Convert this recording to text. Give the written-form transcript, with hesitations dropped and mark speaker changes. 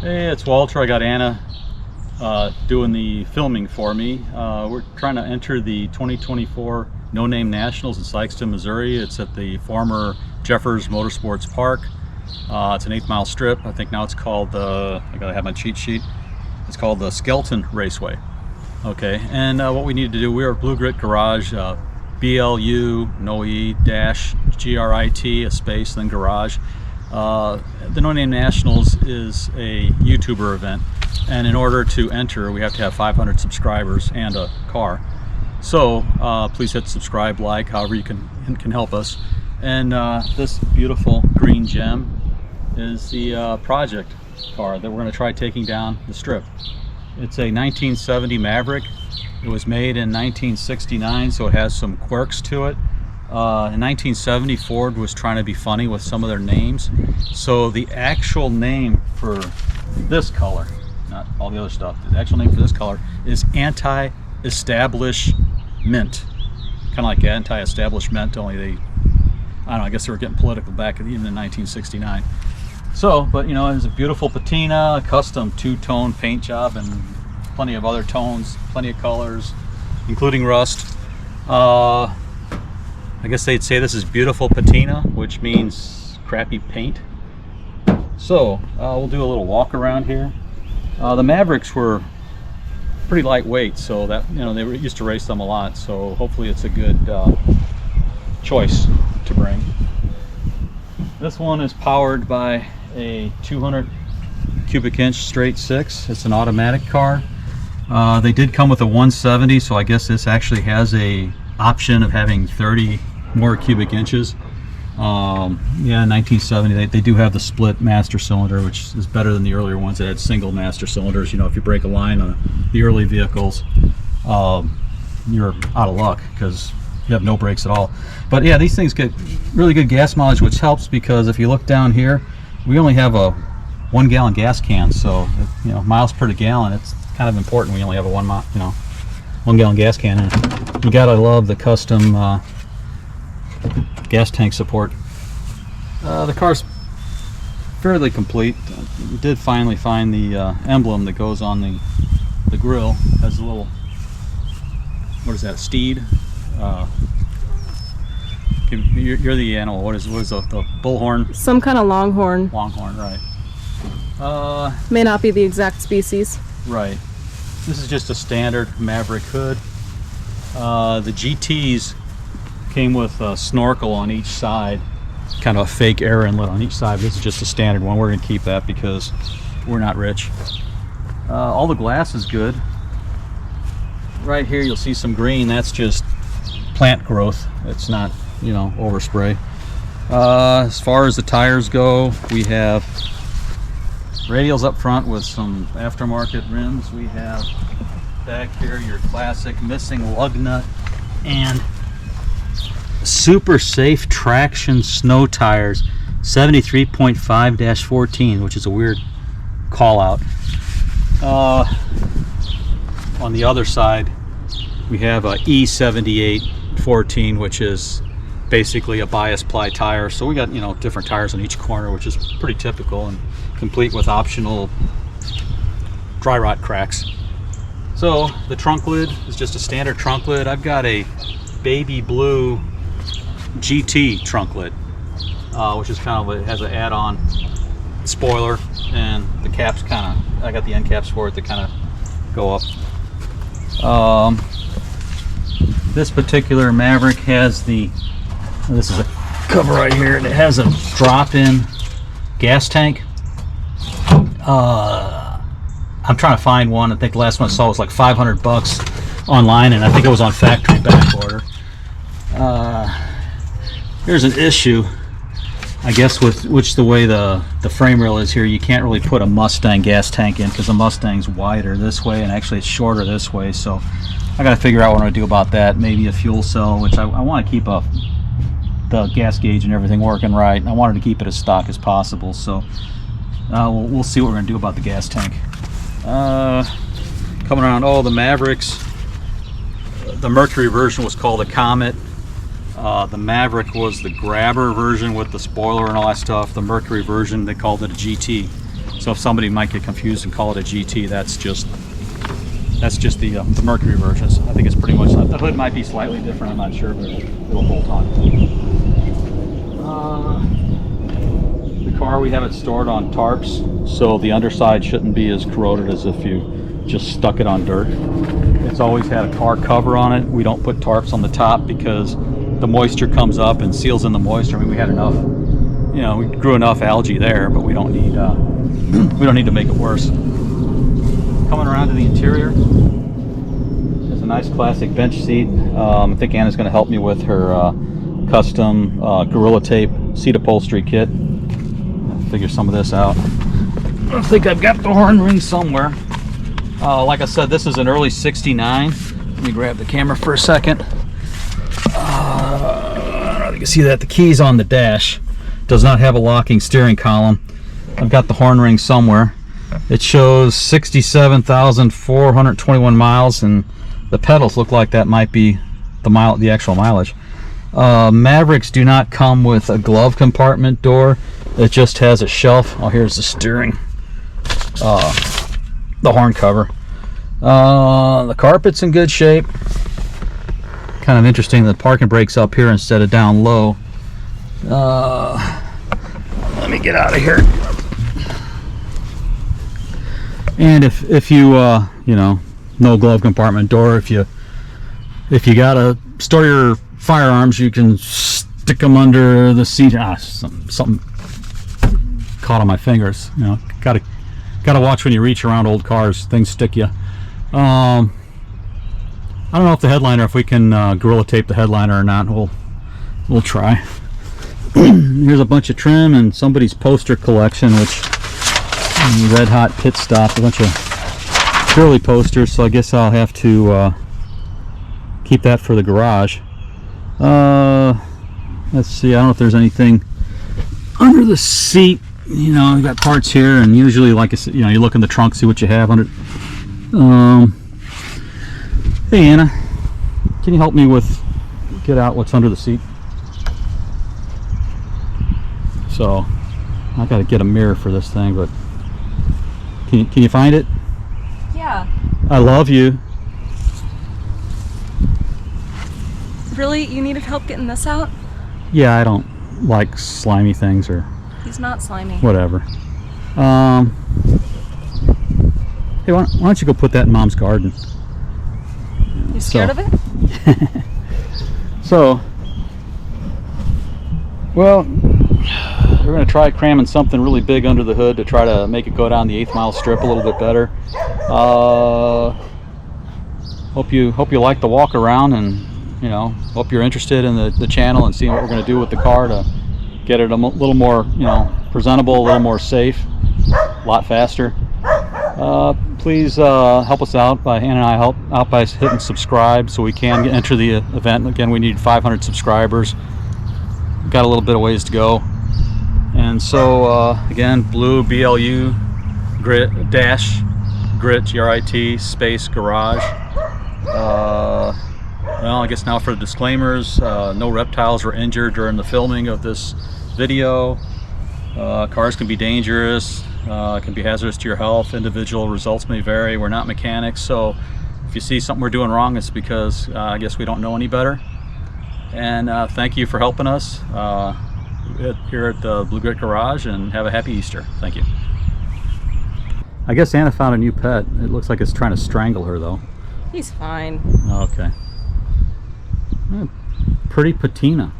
Speaker 1: Hey, it's Walter. I got Anna doing the filming for me. We're trying to enter the 2024 No Name Nationals in Sikeston, Missouri. It's at the former Jeffers Motorsports Park. It's an 8-mile strip. I think now it's called, I gotta have my cheat sheet. It's called the Skelton Raceway. Okay, and what we need to do, we are Blu-Grit Garage, BLU, no E, dash, GRIT, a space, then garage. The No Name Nationals is a YouTuber event, and in order to enter we have to have 500 subscribers and a car. So please hit subscribe, like, however you can help us. And this beautiful green gem is the project car that we're going to try taking down the strip. It's a 1970 Maverick. It was made in 1969, so it has some quirks to it. In 1970, Ford was trying to be funny with some of their names, so the actual name for this color, not all the other stuff, the actual name for this color is Anti-Establishment. Kind of like Anti-Establishment, only they, I don't know, I guess they were getting political back even in 1969. So, but you know, it's a beautiful patina, a custom two-tone paint job, and plenty of other tones, plenty of colors, including rust. I guess they'd say this is beautiful patina, which means crappy paint. So we'll do a little walk around here. The Mavericks were pretty lightweight, so that, you know, they used to race them a lot. So hopefully it's a good choice to bring. This one is powered by a 200 cubic inch straight six. It's an automatic car. They did come with a 170, so I guess this actually has a option of having 30 more cubic inches. Yeah, 1970 they do have the split master cylinder, which is better than the earlier ones that had single master cylinders. You know, if you break a line on the early vehicles, you're out of luck because you have no brakes at all. But yeah, these things get really good gas mileage, which helps because if you look down here, we only have a 1 gallon gas can, so you know, miles per gallon, it's kind of important. We only have a 1 gallon gas can, and you gotta love the custom gas tank support. The car's fairly complete. We did finally find the emblem that goes on the grill. It has a little, what is that, steed? You're the animal. What is the bullhorn?
Speaker 2: Some kind of longhorn.
Speaker 1: Longhorn, right.
Speaker 2: May not be the exact species.
Speaker 1: Right. This is just a standard Maverick hood. The GTs came with a snorkel on each side, kind of a fake air inlet on each side. This is just a standard one. We're going to keep that because we're not rich. All the glass is good. Right here you'll see some green. That's just plant growth. It's not, you know, overspray. As far as the tires go, we have radials up front with some aftermarket rims. We have back here your classic missing lug nut and super safe traction snow tires, 73.5-14, which is a weird call out. On the other side we have a E78-14, which is basically a bias ply tire. So we got, you know, different tires on each corner, which is pretty typical, and complete with optional dry rot cracks. So the trunk lid is just a standard trunk lid. I've got a baby blue GT trunk lid, which is kind of, it has an add-on spoiler, and the caps kind of, I got the end caps for it to kind of go up. This particular Maverick has the, this is a cover right here, and it has a drop-in gas tank. I'm trying to find one. I think the last one I saw was like $500 online, and I think it was on factory back order. Here's an issue, I guess, with the way the frame rail is here. You can't really put a Mustang gas tank in because the Mustang's wider this way, and actually it's shorter this way. So I got to figure out what I'm going to do about that. Maybe a fuel cell, which I want to keep the gas gauge and everything working right. I wanted to keep it as stock as possible. So we'll see what we're going to do about the gas tank. Coming around, the Mavericks. The Mercury version was called a Comet. The Maverick was the grabber version with the spoiler and all that stuff. The Mercury version, they called it a GT. So if somebody might get confused and call it a GT, that's just the Mercury versions. I think it's pretty much, the hood might be slightly different, I'm not sure, but it'll bolt on. The car, we have it stored on tarps, so the underside shouldn't be as corroded as if you just stuck it on dirt. It's always had a car cover on it. We don't put tarps on the top because the moisture comes up and seals in the moisture. I mean, we had enough, you know, we grew enough algae there, but we don't need to make it worse. Coming around to the interior, there's a nice classic bench seat. I think Anna's going to help me with her custom Gorilla Tape seat upholstery kit. I'll figure some of this out. I think I've got the horn ring somewhere. Like I said, this is an early '69. Let me grab the camera for a second. You can see that the key's on the dash. Does not have a locking steering column. I've got the horn ring somewhere. It shows 67,421 miles, and the pedals look like that might be the actual mileage. Mavericks do not come with a glove compartment door. It just has a shelf. Oh, here's the steering, the horn cover. The carpet's in good shape. Kind of interesting that the parking brake's up here instead of down low. Let me get out of here. And if you you know, no glove compartment door, if you gotta store your firearms, you can stick them under the seat. Something caught on my fingers. You know, gotta watch when you reach around old cars. Things stick you. I don't know if the headliner, if we can Gorilla Tape the headliner or not. We'll try. Here's a bunch of trim and somebody's poster collection, which Red Hot Pit Stop, a bunch of girly posters, so I guess I'll have to keep that for the garage. Let's see, I don't know if there's anything under the seat. You know, I've got parts here, and usually, like I said, you know, you look in the trunk, see what you have under. Hey Anna, can you help me get out what's under the seat? So I got to get a mirror for this thing, but can you find it?
Speaker 2: Yeah.
Speaker 1: I love you.
Speaker 2: Really? You needed help getting this out?
Speaker 1: Yeah, I don't like slimy things or
Speaker 2: He's not slimy.
Speaker 1: whatever. Hey, why don't you go put that in Mom's garden?
Speaker 2: You scared of it?
Speaker 1: So, well, we're going to try cramming something really big under the hood to try to make it go down the 8th mile strip a little bit better. Hope you like the walk around, and you know, hope you're interested in the channel and seeing what we're going to do with the car to get it a little more, you know, presentable, a little more safe, a lot faster. Please help us out by Anna and I help out by hitting subscribe so we can enter the event. Again, we need 500 subscribers. We've got a little bit of ways to go. And so again, BLU grit GRIT space garage. Well, I guess now for the disclaimers. No reptiles were injured during the filming of this video. Cars can be dangerous, can be hazardous to your health. Individual results may vary. We're not mechanics, so if you see something we're doing wrong, it's because I guess we don't know any better. And thank you for helping us here at the Blu-Grit Garage, and have a happy Easter. Thank you. I guess Anna found a new pet. It looks like it's trying to strangle her though.
Speaker 2: He's fine.
Speaker 1: Okay. Pretty patina.